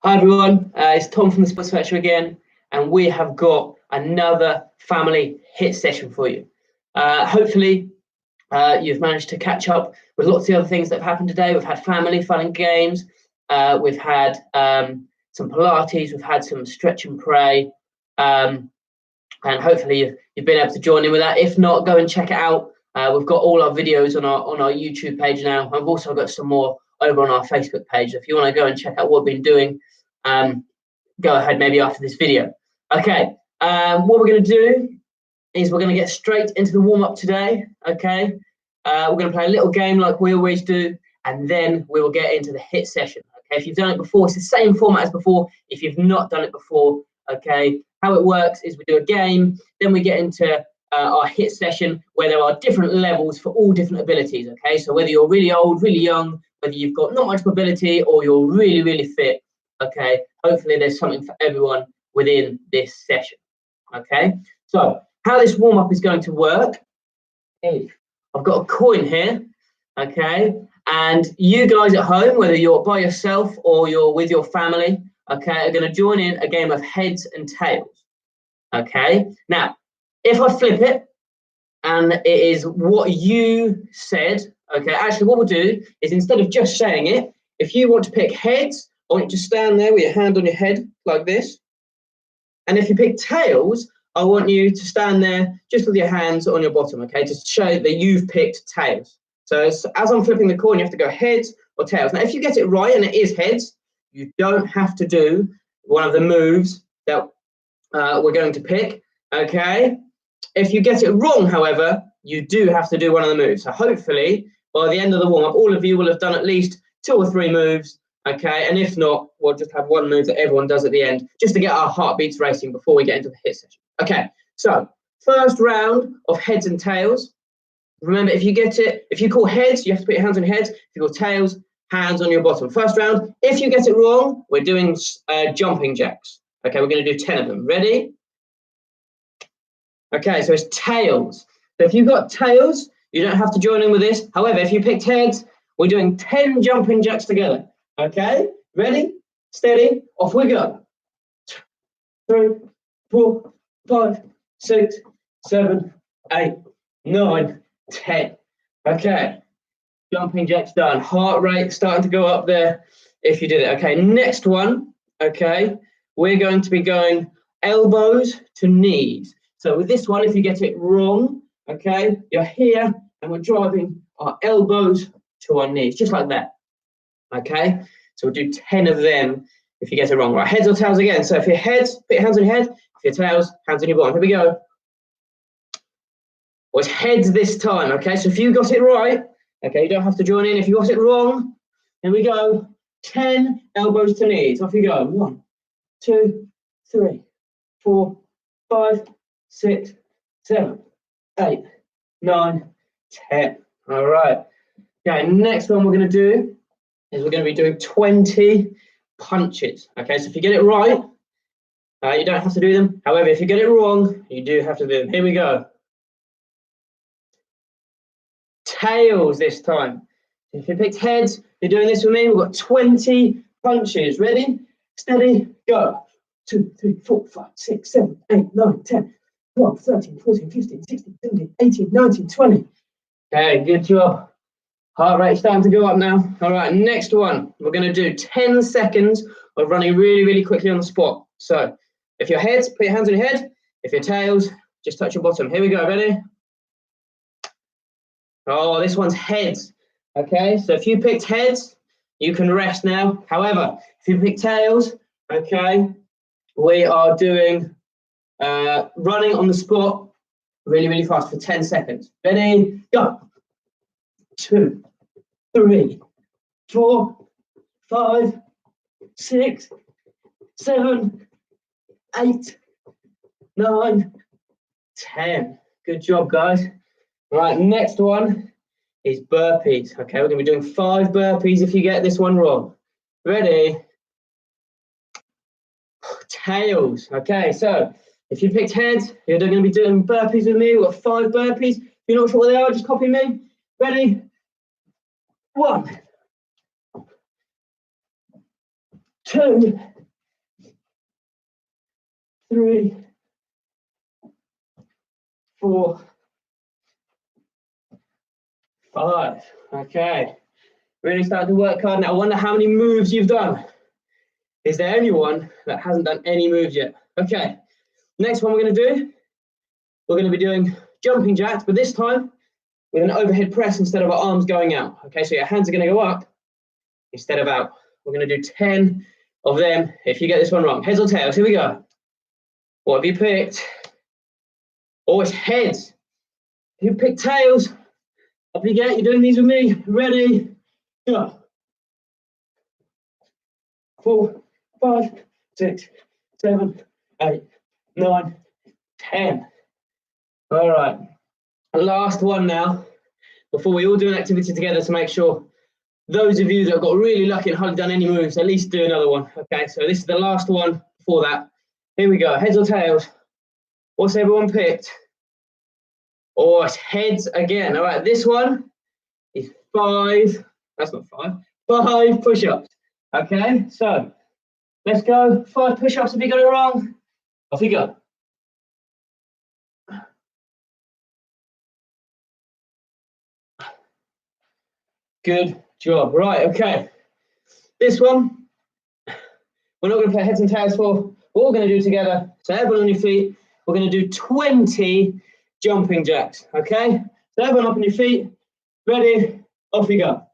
Hi everyone, it's Tom from the Sports Factory again, and we have got another family HIIT session for you. Hopefully, you've managed to catch up with lots of the other things that have happened today. We've had family fun and games, we've had some Pilates, we've had some stretch and pray, and hopefully you've been able to join in with that. If not, go and check it out. We've got all our videos on our YouTube page now. I've also got some more over on our Facebook page. If you want to go and check out what we've been doing, go ahead maybe after this video. Okay, what we're going to do is we're going to get straight into the warm-up today. Okay, we're going to play a little game like we always do, and then we will get into the HIIT session. Okay, if you've done it before, it's the same format as before. If you've not done it before, okay, how it works is we do a game, then we get into our HIIT session where there are different levels for all different abilities. Okay, so whether you're really old, really young, whether you've got not much mobility or you're really, really fit, okay, hopefully there's something for everyone within this session. Okay, so how this warm-up is going to work is I've got a coin here, okay, and you guys at home, whether you're by yourself or you're with your family, okay, are going to join in a game of heads and tails. Okay, now if I flip it and it is what you said, okay, actually what we'll do is instead of just saying it, if you want to pick heads, I want you to stand there with your hand on your head like this. And if you pick tails, I want you to stand there just with your hands on your bottom, okay, to show that you've picked tails. So as I'm flipping the coin, you have to go heads or tails. Now, if you get it right and it is heads, you don't have to do one of the moves that we're going to pick, okay? If you get it wrong, however, you do have to do one of the moves. So hopefully, by the end of the warm-up, all of you will have done at least 2 or 3 moves, okay? And if not, we'll just have one move that everyone does at the end, just to get our heartbeats racing before we get into the HIIT session. Okay, so first round of heads and tails. Remember, if you call heads, you have to put your hands on your head. If you call tails, hands on your bottom. First round, if you get it wrong, we're doing jumping jacks. Okay, we're going to do 10 of them. Ready? Okay, so it's tails. So if you've got tails, you don't have to join in with this. However, if you picked heads, we're doing 10 jumping jacks together. Okay, ready, steady, off we go. 3, 4, 5, 6, 7, 8, 9, 10. Okay, jumping jacks done. Heart rate starting to go up there if you did it. Okay, next one, okay, we're going to be going elbows to knees. So with this one, if you get it wrong, okay, you're here and we're driving our elbows to our knees, just like that, okay? So we'll do 10 of them if you get it wrong. Right, heads or tails again. So if your heads, put your hands on your head. If your tails, hands on your bottom. Here we go. Well, it's heads this time, okay? So if you got it right, okay, you don't have to join in. If you got it wrong, here we go. 10 elbows to knees. Off you go. 1, 2, 3, 4, 5, 6, 7, 8, 9, 10. All right. Okay, next one we're going to do is we're going to be doing 20 punches. Okay, so if you get it right, you don't have to do them. However, if you get it wrong, you do have to do them. Here we go. Tails this time. If you picked heads, you're doing this with me. We've got 20 punches. Ready? Steady, go. 2, 3, 4, 5, 6, 7, 8, 9, 10, 12, 13, 14, 15, 16, 17, 18, 19, 20. Okay, good job. Heart rate's starting to go up now. All right, next one. We're going to do 10 seconds of running really, really quickly on the spot. So if your heads, put your hands on your head. If your tails, just touch your bottom. Here we go. Ready? Oh, this one's heads. Okay, so if you picked heads, you can rest now. However, if you pick tails, okay, we are doing running on the spot really, really fast for 10 seconds. Ready? Go. 2, 3, 4, 5, 6, 7, 8, 9, 10. Good job, guys. All right, next one is burpees. Okay, we're going to be doing 5 burpees if you get this one wrong. Ready? Tails. Okay, so if you picked heads, you're going to be doing burpees with me. We've got 5 burpees. If you're not sure what they are, just copy me. Ready? 1, 2, 3, 4, 5. Okay, really starting to work hard now. I wonder how many moves you've done. Is there anyone that hasn't done any moves yet? Okay, next one we're going to do, we're going to be doing jumping jacks, but this time with an overhead press instead of our arms going out. Okay, so your hands are going to go up instead of out. We're going to do 10 of them. If you get this one wrong, heads or tails, here we go. What have you picked? Oh, it's heads. If you pick tails, up you get. You're doing these with me. Ready? Go. 4, 5, 6, 7, 8, 9, 10. All right. Last one now, before we all do an activity together to make sure those of you that got really lucky and hardly done any moves, at least do another one. Okay, so this is the last one before that. Here we go. Heads or tails? What's everyone picked? Oh, it's heads again. All right, this one is 5. That's not 5. 5 push-ups. Okay, so let's go. 5 push-ups. If you got it wrong, off you go. Good job. Right, okay. This one, we're not going to play heads and tails for. We're all going to do together. So everyone on your feet, we're going to do 20 jumping jacks, okay? So everyone up on your feet, ready, off you go.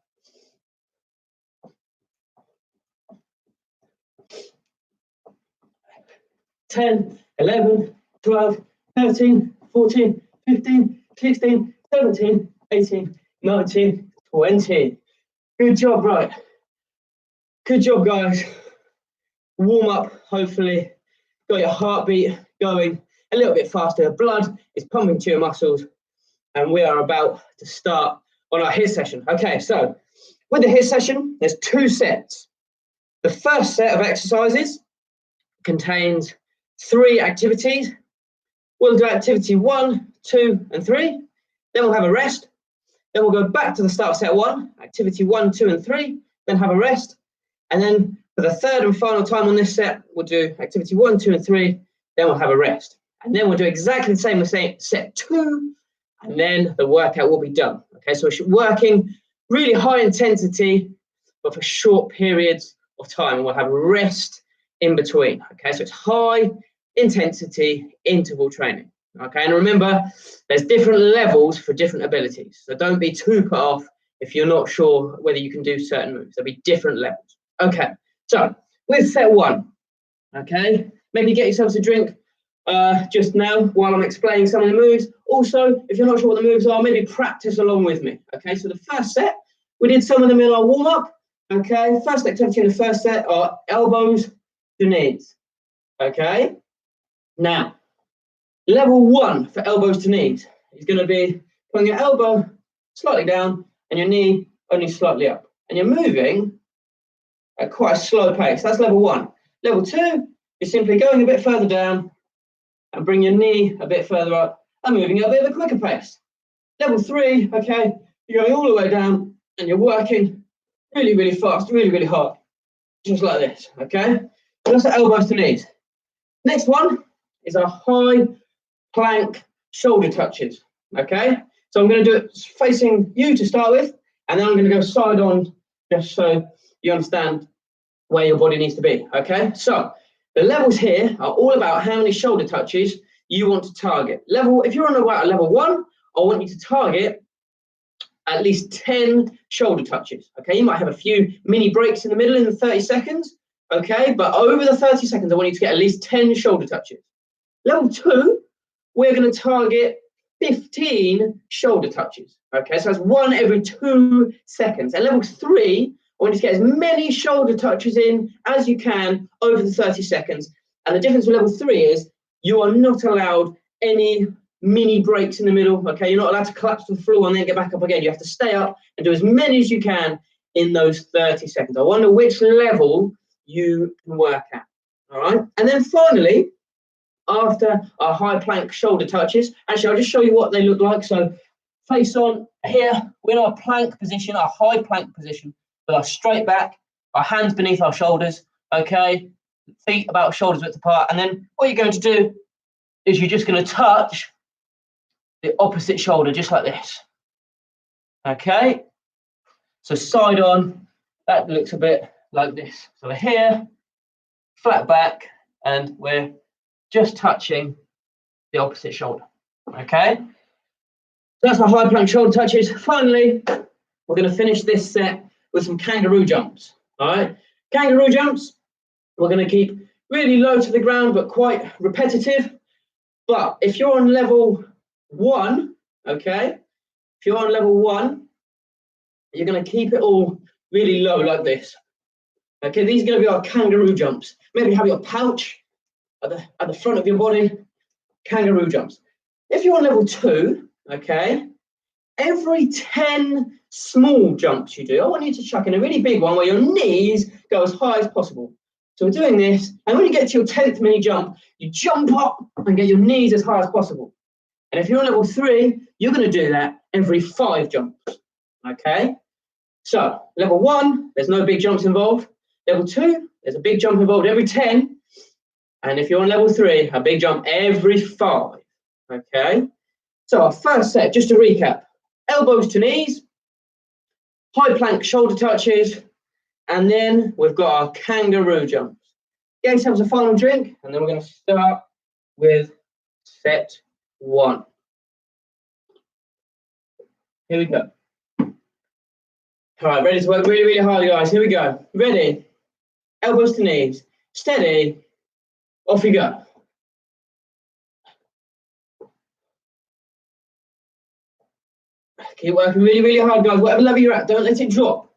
Ten, 11, 12, 13, 14, 15, 16, 17, 18, 19, 20. Good job, right. Good job, guys. Warm up, hopefully. Got your heartbeat going a little bit faster. Blood is pumping to your muscles. And we are about to start on our HIIT session. Okay, so with the HIIT session, there's 2 sets. The first set of exercises contains 3 activities. We'll do activity 1, 2, and 3. Then we'll have a rest. Then we'll go back to the start of set 1, activity 1, 2, and 3, then have a rest. And then for the third and final time on this set, we'll do activity 1, 2, and 3, then we'll have a rest. And then we'll do exactly the same with set 2, and then the workout will be done. Okay, so we're working really high intensity, but for short periods of time, and we'll have rest in between. Okay, so it's high intensity interval training. Okay, and remember, there's different levels for different abilities. So don't be too put off if you're not sure whether you can do certain moves. There'll be different levels. Okay, so with set 1, okay, maybe get yourselves a drink just now while I'm explaining some of the moves. Also, if you're not sure what the moves are, maybe practice along with me. Okay, so the first set, we did some of them in our warm-up. Okay, first activity in the first set are elbows to knees. Okay, now, level 1 for elbows to knees is going to be putting your elbow slightly down and your knee only slightly up. And you're moving at quite a slow pace. That's level 1. Level 2 is simply going a bit further down and bring your knee a bit further up and moving at a bit of a quicker pace. Level 3, okay, you're going all the way down and you're working really, really fast, really, really hard. Just like this, okay? So that's the elbows to knees. Next one is our high plank shoulder touches, okay? So I'm going to do it facing you to start with, and then I'm going to go side on just so you understand where your body needs to be, okay? So the levels here are all about how many shoulder touches you want to target. If you're on about level 1, I want you to target at least 10 shoulder touches, okay? You might have a few mini breaks in the middle in the 30 seconds, okay? But over the 30 seconds, I want you to get at least 10 shoulder touches. Level 2, we're going to target 15 shoulder touches, okay? So that's 1 every 2 seconds. And level 3, I want you to get as many shoulder touches in as you can over the 30 seconds. And the difference with level 3 is you are not allowed any mini breaks in the middle, okay? You're not allowed to collapse to the floor and then get back up again. You have to stay up and do as many as you can in those 30 seconds. I wonder which level you can work at, all right? And then finally, after our high plank shoulder touches, actually, I'll just show you what they look like. So face on here, we're in our plank position, our high plank position, with our straight back, our hands beneath our shoulders, okay? feet about shoulders width apart. And then what you're going to do is you're just going to touch the opposite shoulder, just like this. Okay? So side on, that looks a bit like this. So we're here, flat back, and we're just touching the opposite shoulder. Okay? So that's our high plank shoulder touches. Finally, we're going to finish this set with some kangaroo jumps. All right? Kangaroo jumps, we're going to keep really low to the ground, but quite repetitive. But if you're on level 1, okay? If you're on level 1, you're going to keep it all really low like this. Okay, these are going to be our kangaroo jumps. Maybe have your pouch at the front of your body. Kangaroo jumps. If you're on level 2, okay, every 10 small jumps you do, I want you to chuck in a really big one where your knees go as high as possible. So we're doing this, and when you get to your 10th mini jump, you jump up and get your knees as high as possible. And if you're on level 3, you're going to do that every 5 jumps. Okay? So, level 1, there's no big jumps involved. Level 2, there's a big jump involved every 10. And if you're on level 3, a big jump every 5. Okay? So, our first set, just to recap, elbows to knees, high plank shoulder touches, and then we've got our kangaroo jumps. Get yourselves a final drink, and then we're going to start with set 1. Here we go. All right, ready to work really, really hard, guys. Here we go. Ready? Elbows to knees. Steady. Off you go. Keep working really, really hard, guys. Whatever level you're at, don't let it drop.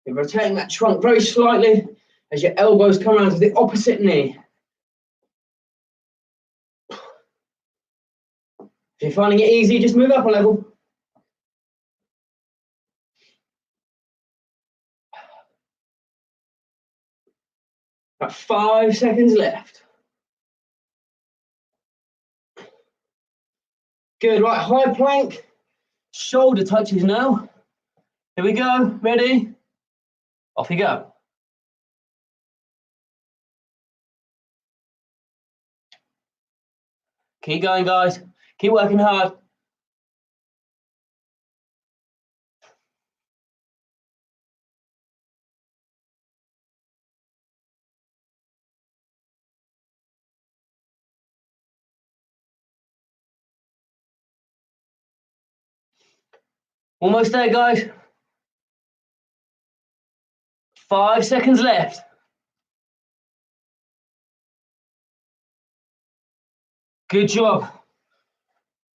You're rotating that trunk very slightly as your elbows come around to the opposite knee. If you're finding it easy, just move up a level. About 5 seconds left. Good, right, high plank, shoulder touches now. Here we go, ready? Off you go. Keep going, guys. Keep working hard. Almost there, guys. 5 seconds left. Good job.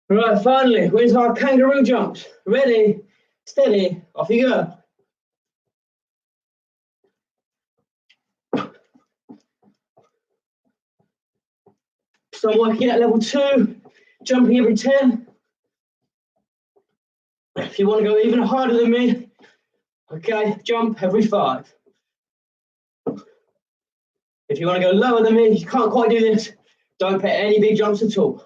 Right, finally, where's our kangaroo jumps? Ready, steady, off you go. So I'm working at level 2, jumping every 10. If you want to go even harder than me, okay, jump every 5. If you want to go lower than me, you can't quite do this, don't put any big jumps at all.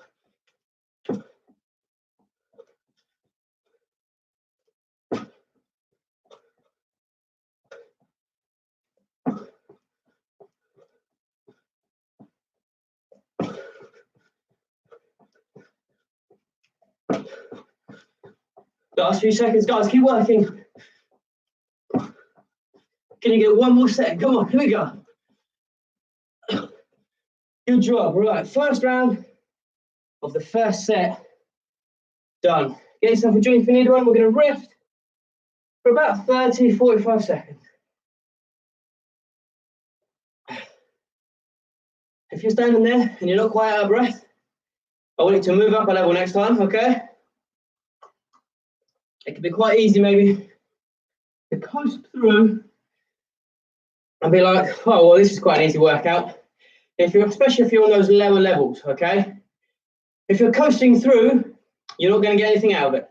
Last few seconds, guys, keep working. Can you get one more set? Come on, here we go. Good job. Right, first round of the first set done. Get yourself a drink if you need one. We're going to rest for about 30, 45 seconds. If you're standing there and you're not quite out of breath, I want you to move up a level next time, okay? It can be quite easy maybe to coast through and be like, oh, well, this is quite an easy workout. Especially if you're on those lower levels, okay? If you're coasting through, you're not going to get anything out of it,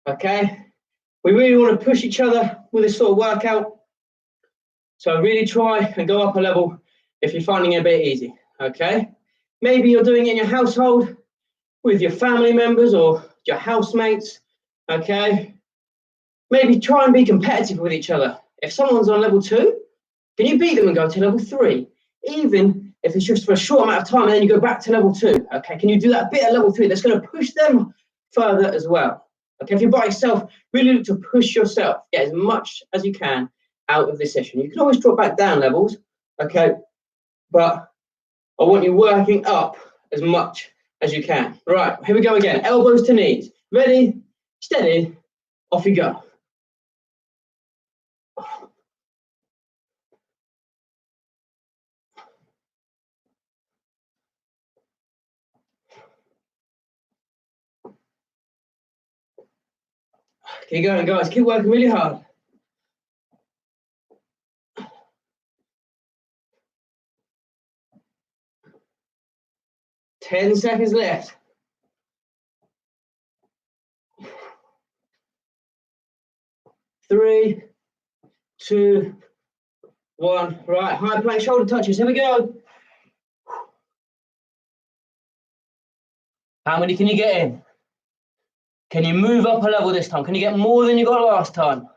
okay? We really want to push each other with this sort of workout. So really try and go up a level if you're finding it a bit easy, okay? Maybe you're doing it in your household with your family members or your housemates, okay? maybe try and be competitive with each other. If someone's on level 2, can you beat them and go to level 3? Even if it's just for a short amount of time and then you go back to level 2, okay? Can you do that bit at level 3? That's going to push them further as well. Okay, if you're by yourself, really look to push yourself, get as much as you can out of this session. You can always drop back down levels, okay? But I want you working up as much as you can. Right, here we go again. Elbows to knees. Ready, steady, off you go. Keep going, guys. Keep working really hard. Ten seconds left. 3, 2, 1. Right, high plank shoulder touches. Here we go. How many can you get in? Can you move up a level this time? Can you get more than you got last time?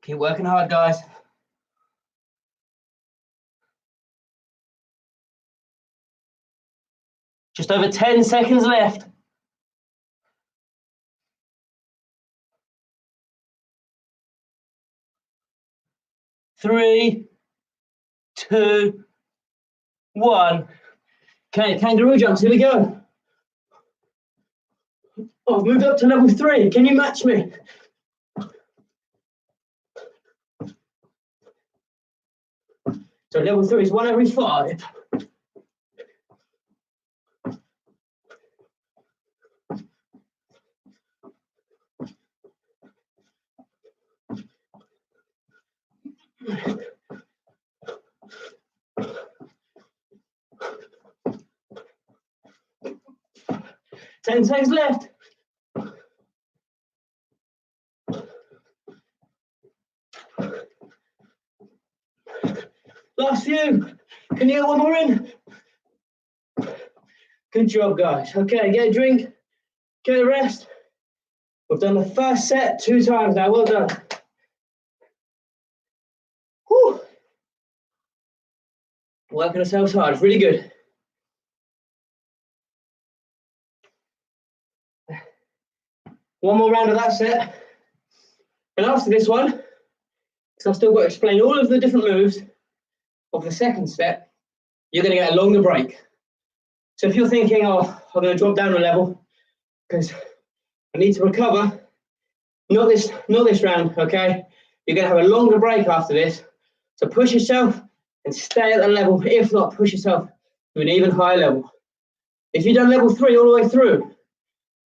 Keep working hard, guys. Just over 10 seconds left. 3, 2, 1. Okay, kangaroo jumps. Here we go. Oh, I've moved up to level 3. Can you match me? So level 3 is 1 every 5. Ten seconds left. Last few. Can you get one more in? Good job, guys. Okay, get a drink, get a rest. We've done the first set 2 times now. Well done. Whew. Working ourselves hard. It's really good. One more round of that set. And after this one, because I've still got to explain all of the different moves of the second set, you're going to get a longer break. So if you're thinking, oh, I'm going to drop down a level because I need to recover, not this round, okay? You're going to have a longer break after this. So push yourself and stay at that level. If not, push yourself to an even higher level. If you've done level 3 all the way through,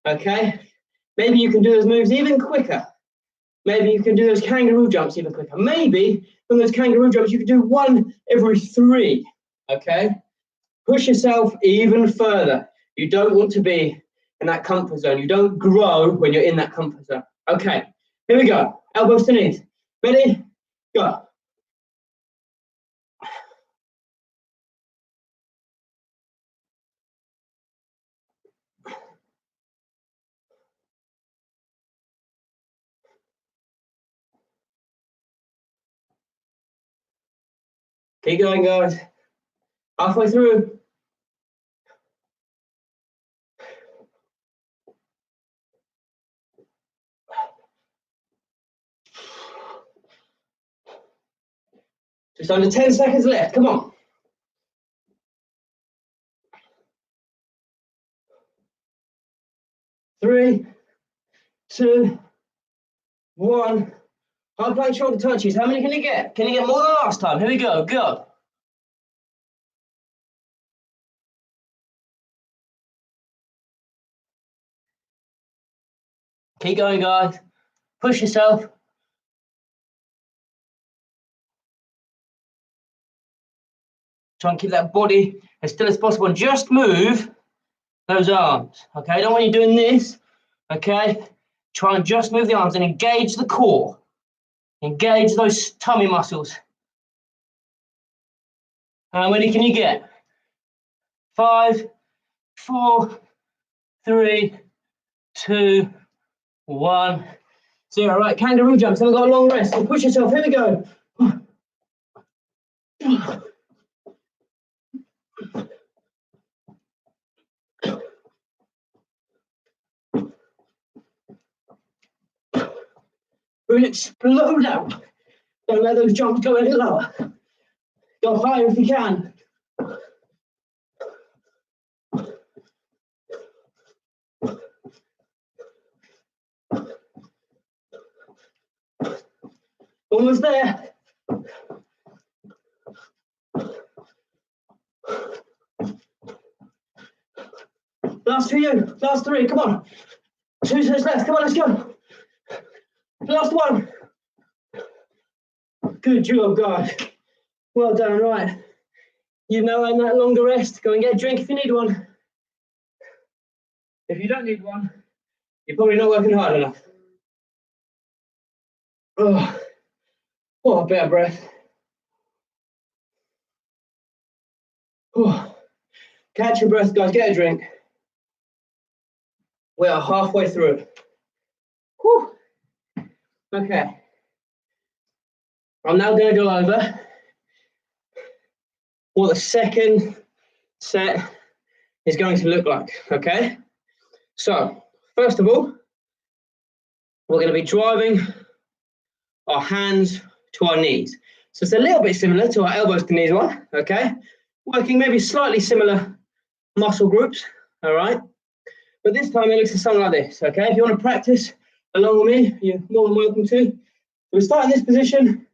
okay, maybe you can do those moves even quicker. Maybe you can do those kangaroo jumps even quicker. Maybe from those kangaroo jumps, you can do 1 every 3, okay? Push yourself even further. You don't want to be in that comfort zone. You don't grow when you're in that comfort zone. Okay, here we go. Elbows to knees. Ready? Go. Keep going, guys. Halfway through. Just under 10 seconds left. Come on. 3, 2, 1. Hard plank shoulder touches. How many can you get? Can you get more than last time? Here we go. Go. Keep going, guys. Push yourself. Try and keep that body as still as possible and just move those arms. Okay, I don't want you doing this. Okay, Try and just move the arms and engage the core. Engage those tummy muscles. How many can you get? 5, 4, 3, 2, 1, 0. Right, kangaroo jumps. Then we've got a long rest. So push yourself. Here we go. Really explode out. Don't let those jumps go any lower. Go higher if you can. Almost there. Last for you. Last 3. Come on. 2 sets left. Come on, let's go. Last 1. Good job, guys. Well done. Right. You know, and that longer rest. Go and get a drink if you need one. If you don't need one, you're probably not working hard enough. Oh, what a bit of breath. Oh. Catch your breath, guys. Get a drink. We are halfway through. Whew. Okay. I'm now going to go over what the second set is going to look like, okay? So, first of all, we're going to be driving our hands to our knees. So it's a little bit similar to our elbows to knees one, okay? Working maybe slightly similar muscle groups, all right? But this time it looks something like this, okay? If you want to practice along with me, you're more than welcome to. So we start in this position,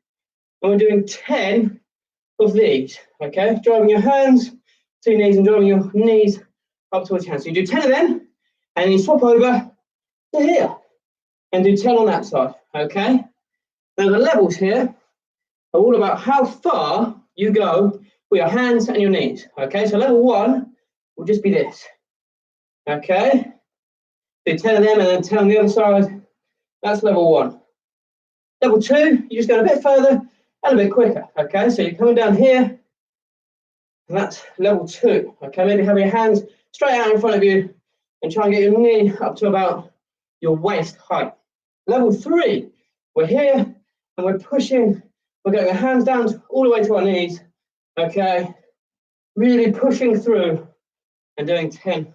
and we're doing 10 of these, okay? Driving your hands to your knees and driving your knees up towards your hands. So you do 10 of them, and you swap over to here, and do 10 on that side, okay? Now the levels here are all about how far you go with your hands and your knees, okay? So level 1 will just be this, okay? Do 10 of them and then 10 on the other side. That's level 1. Level 2, you're just going a bit further and a bit quicker, okay? So you're coming down here, and that's level 2, okay? Maybe have your hands straight out in front of you and try and get your knee up to about your waist height. Level 3, we're here and we're pushing, we're getting our hands down all the way to our knees, okay? Really pushing through and doing 10.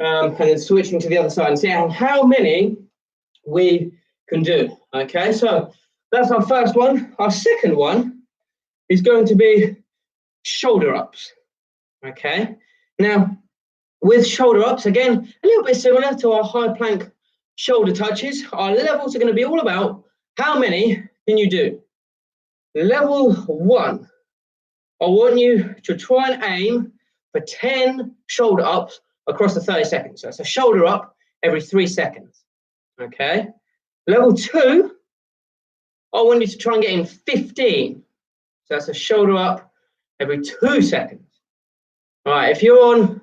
And then switching to the other side and seeing how many we can do, okay? So that's our first one. Our second one is going to be shoulder ups, okay? Now, with shoulder ups, again, a little bit similar to our high plank shoulder touches. Our levels are going to be all about how many can you do. Level 1, I want you to try and aim for 10 shoulder ups across the 30 seconds. So it's a shoulder up every 3 seconds, okay? Level 2, I want you to try and get in 15. So that's a shoulder up every 2 seconds. All right, if you're on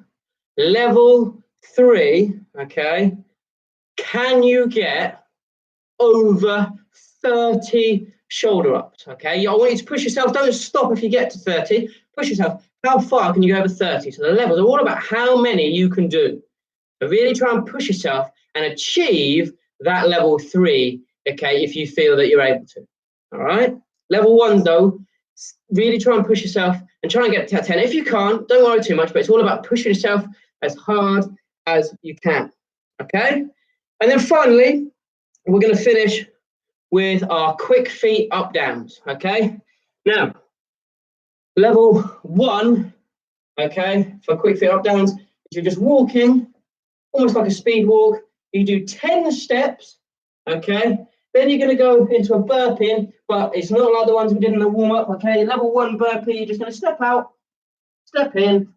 level 3, okay, can you get over 30 shoulder ups, okay? I want you to push yourself. Don't stop if you get to 30. Push yourself. How far can you go over 30? So the levels are all about how many you can do. So really try and push yourself and achieve that level 3, okay, if you feel that you're able to. All right? Level 1, though, really try and push yourself and try and get to 10. If you can't, don't worry too much, but it's all about pushing yourself as hard as you can, okay? And then finally, we're going to finish with our quick feet up downs, okay? Now, level 1, okay, for quick feet up downs, is you're just walking, almost like a speed walk. You do 10 steps, okay? Then you're going to go into a burpee, but it's not like the ones we did in the warm-up, okay? Level 1 burpee, you're just going to step out, step in,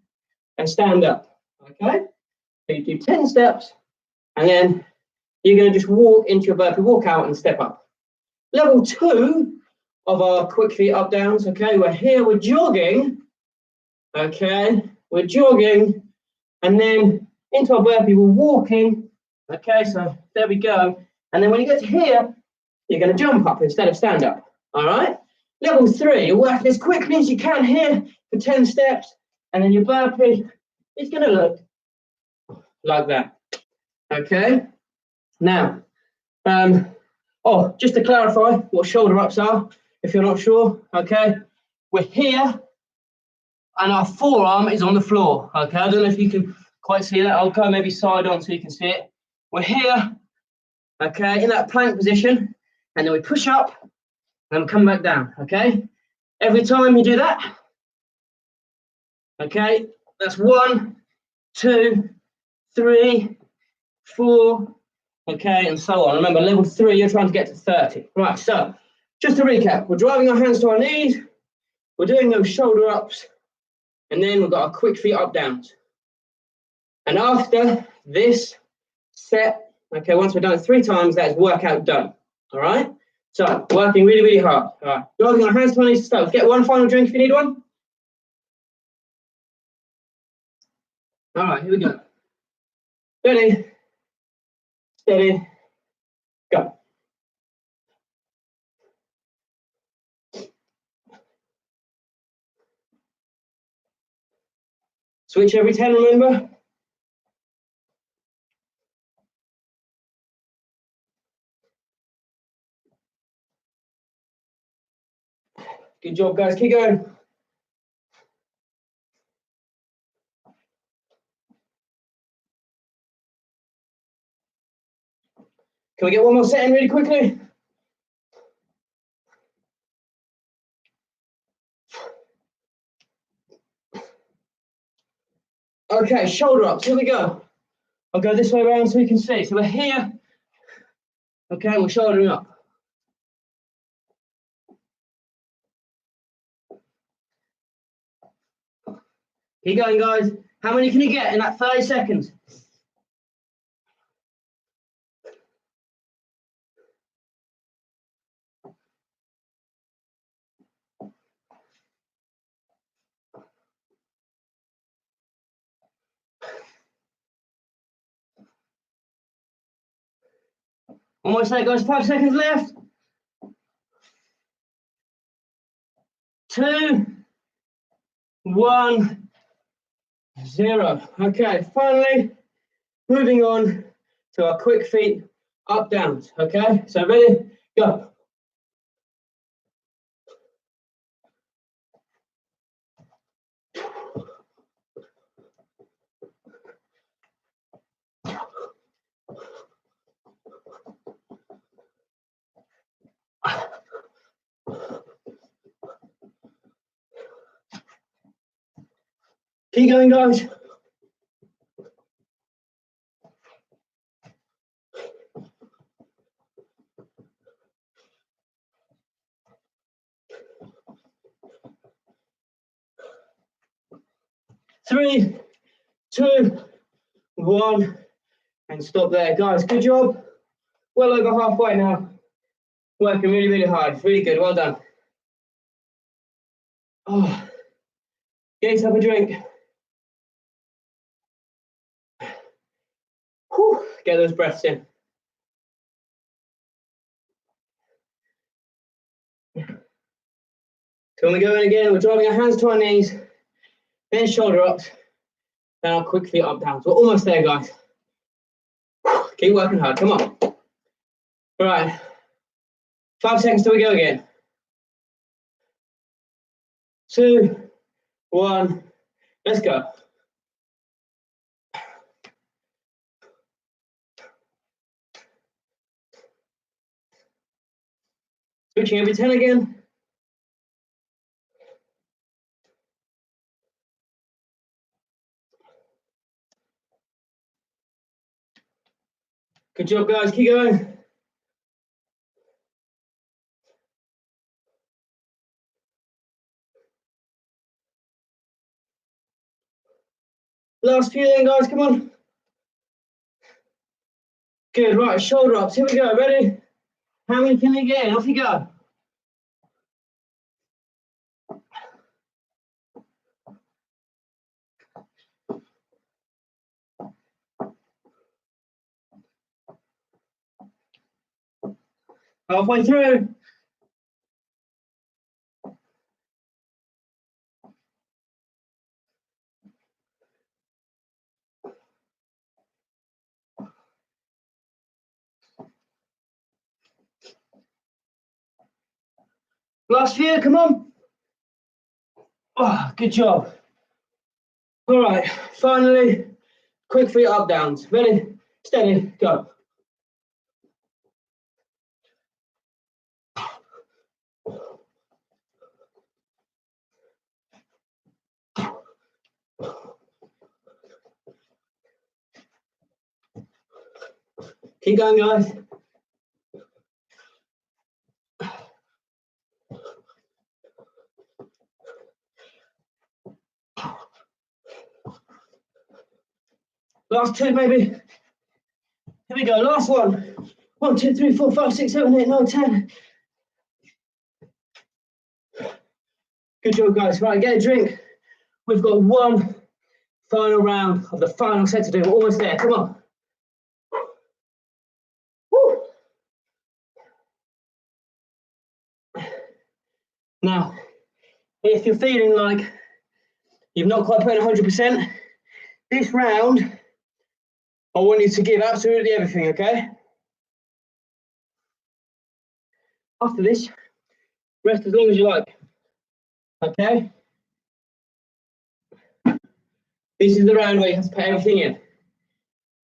and stand up, okay? So you do 10 steps, and then you're going to just walk into your burpee, walk out, and step up. Level 2 of our quick feet up downs, okay? We're here, we're jogging, okay? We're jogging, and then into our burpee, we're walking, okay? So there we go. And then when you get to here, you're going to jump up instead of stand up. All right? Level 3, you're working as quickly as you can here for 10 steps. And then your burpee is going to look like that. Okay? Now, just to clarify what shoulder ups are, if you're not sure, okay? We're here, and our forearm is on the floor, okay? I don't know if you can quite see that. I'll go maybe side on so you can see it. We're here, okay, in that plank position, and then we push up, and come back down, okay? Every time you do that, okay, that's 1, 2, 3, 4, okay, and so on. Remember, level 3, you're trying to get to 30. Right, so just to recap, we're driving our hands to our knees, we're doing those shoulder ups, and then we've got our quick feet up downs. And after this set, okay, once we're done it 3 times, that is workout done. All right? So working really, really hard. All right, driving our hands to our knees to start. Get one final drink if you need one. All right, here we go. Ready, steady, go. Switch every 10, remember? Good job, guys. Keep going. Can we get one more set in really quickly? Okay, shoulder ups. Here we go. I'll go this way around so you can see. So we're here. Okay, we're shouldering up. Keep going, guys. How many can you get in that 30 seconds? Almost there, guys. 5 seconds left. 2, 1, 0. Okay, finally, moving on to our quick feet up downs. Okay, so ready? Go. Keep going, guys. Three, 2, 1, and stop there, guys. Good job. Well over halfway now. Working really, really hard. Really good. Well done. Oh, get yourself a drink. Whew, get those breaths in. So when we go in again, we're driving our hands to our knees, then shoulder ups, then our quick feet up downs. We're almost there, guys. Keep working hard. Come on. All right. 5 seconds till we go again. 2, 1. Let's go. Switching every 10 again. Good job, guys. Keep going. Last few then, guys. Come on. Good. Right. Shoulder ups. Here we go. Ready? How many can you get in? Off you go. Halfway through. Last few, come on. Oh, good job. All right, finally, quick feet up downs. Ready, steady, go. Keep going, guys. Last two, maybe. Here we go, last one. 1, 2, 3, 4, 5, 6, 7, 8, 9, 10. Good job, guys. Right, get a drink. We've got one final round of the final set to do. We're almost there. Come on. Woo. Now, if you're feeling like you've not quite put in 100%, this round, I want you to give absolutely everything, okay? After this, rest as long as you like, okay? This is the round where you have to put everything in.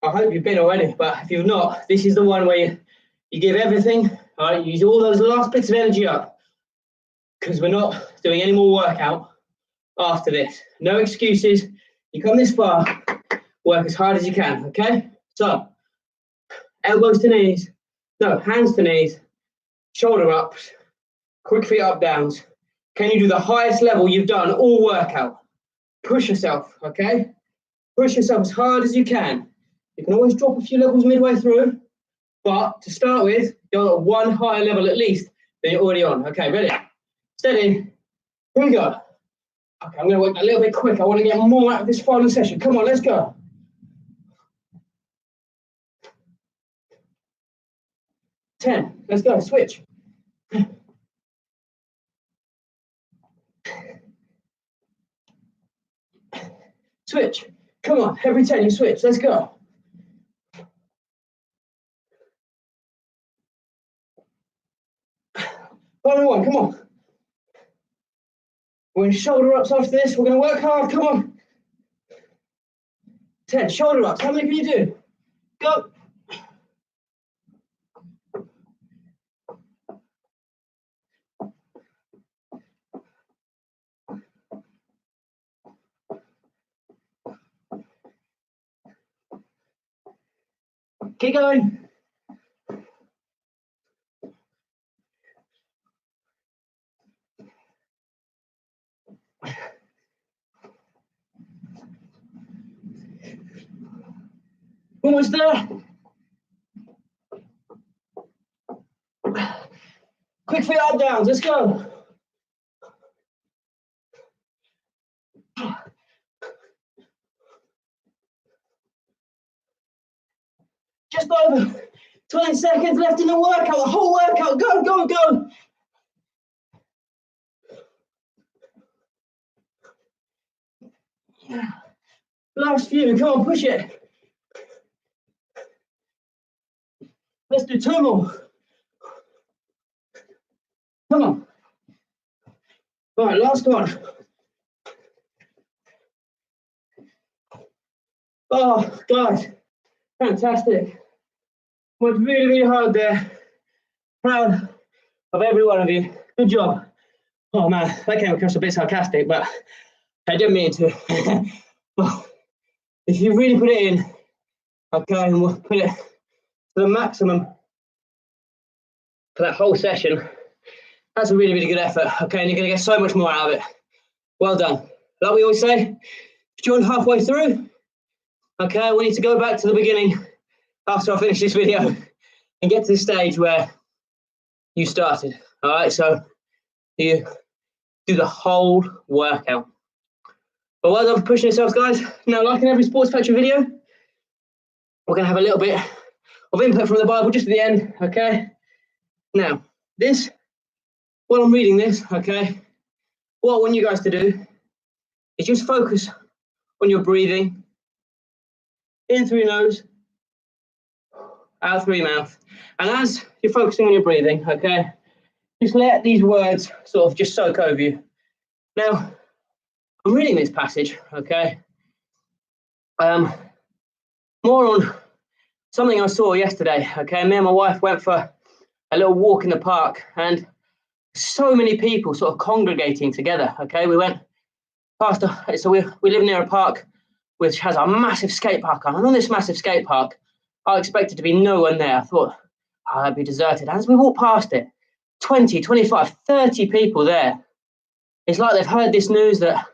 I hope you've been already, but if you've not, this is the one where you give everything, all right? You use all those last bits of energy up, because we're not doing any more workout after this. No excuses. You come this far, work as hard as you can, okay? So, elbows to knees, no, hands to knees, shoulder ups, quick feet up downs. Can you do the highest level you've done all workout? Push yourself, okay? Push yourself as hard as you can. You can always drop a few levels midway through, but to start with, you're at one higher level at least than you're already on. Okay, ready? Steady. Here we go. Okay, I'm going to work a little bit quick. I want to get more out of this final session. Come on, let's go. 10. Let's go. Switch. Switch. Come on. Every 10 you switch. Let's go. Final one. Come on. We're in shoulder ups after this. We're going to work hard. Come on. 10. Shoulder ups. How many can you do? Go. Keep going. Almost there. Quick feet up downs. Let's go. Just over 20 seconds left in the workout. The whole workout. Go, go, go. Last few. Come on, push it. Let's do 2 more. Come on. All right, last one. Oh, guys, fantastic. Worked really, really hard there. Proud of every one of you. Good job. Oh man, that came across a bit sarcastic, but I didn't mean to. Well, if you really put it in, okay, and we'll put it to the maximum for that whole session, that's a really, really good effort, okay, and you're going to get so much more out of it. Well done. Like we always say, if you joined halfway through, okay, we need to go back to the beginning after I finish this video and get to the stage where you started, all right? So you do the whole workout. But well done for pushing yourselves, guys. Now, like in every Sports Factory video, we're going to have a little bit of input from the Bible just at the end, okay? Now, while I'm reading this, okay, what I want you guys to do is just focus on your breathing. In through your nose, out through your mouth. And as you're focusing on your breathing, okay, just let these words sort of just soak over you. Now, I'm reading this passage, okay, more on something I saw yesterday, okay. Me and my wife went for a little walk in the park, and so many people sort of congregating together, okay. We went past, so we live near a park which has a massive skate park on, and on this massive skate park, I expected to be no one there. I thought, oh, I'd be deserted. As we walked past it, 20, 25, 30 people there. It's like they've heard this news that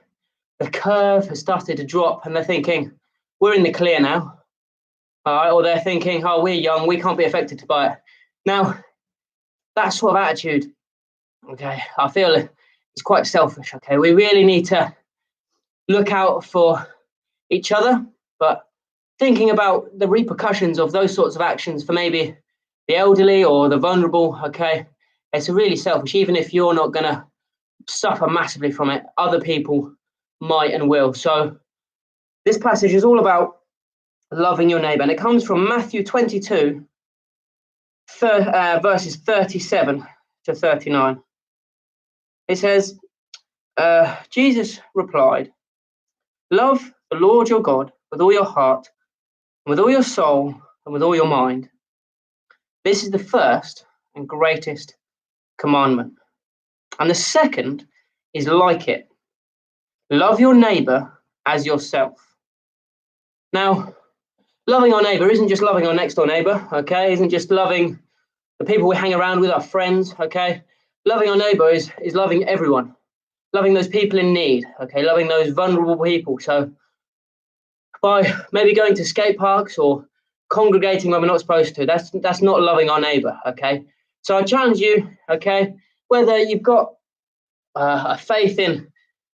the curve has started to drop, and they're thinking, we're in the clear now. All right, or they're thinking, oh, we're young, we can't be affected by it. Now, that sort of attitude, okay, I feel it's quite selfish, okay. We really need to look out for each other, but thinking about the repercussions of those sorts of actions for maybe the elderly or the vulnerable, okay, it's really selfish. Even if you're not going to suffer massively from it, other people might and will. So this passage is all about loving your neighbor, and it comes from Matthew 22, verses 37 to 39. It says, Jesus replied, love the Lord your God with all your heart, and with all your soul, and with all your mind. This is the first and greatest commandment. And the second is like it. Love your neighbor as yourself. Now, loving our neighbor isn't just loving our next door neighbor, okay? Isn't just loving the people we hang around with, our friends, okay? Loving our neighbor is loving everyone. Loving those people in need, okay? Loving those vulnerable people. So by maybe going to skate parks or congregating when we're not supposed to, that's not loving our neighbor, okay? So I challenge you, okay, whether you've got a faith in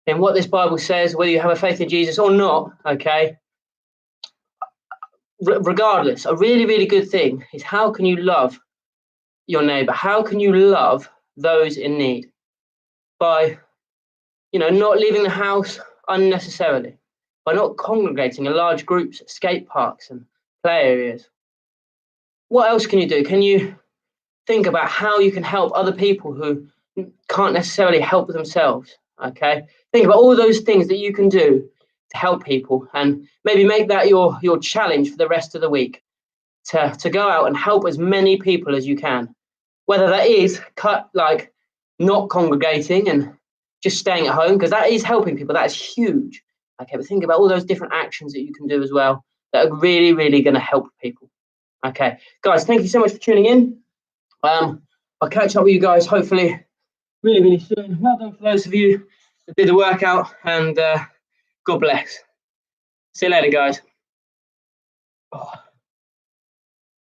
what this Bible says, whether you have a faith in Jesus or not, okay, regardless, a really, really good thing is how can you love your neighbor? How can you love those in need? By, not leaving the house unnecessarily, by not congregating in large groups at skate parks and play areas. What else can you do? Can you think about how you can help other people who can't necessarily help themselves? Okay, think about all those things that you can do to help people, and maybe make that your challenge for the rest of the week, to go out and help as many people as you can, whether that is not congregating and just staying at home, because that is helping people. That is huge. Okay, but think about all those different actions that you can do as well that are really, really going to help people. Okay, guys, thank you so much for tuning in. I'll catch up with you guys hopefully really, really soon. Well done for those of you that did the workout, and God bless. See you later, guys. Oh.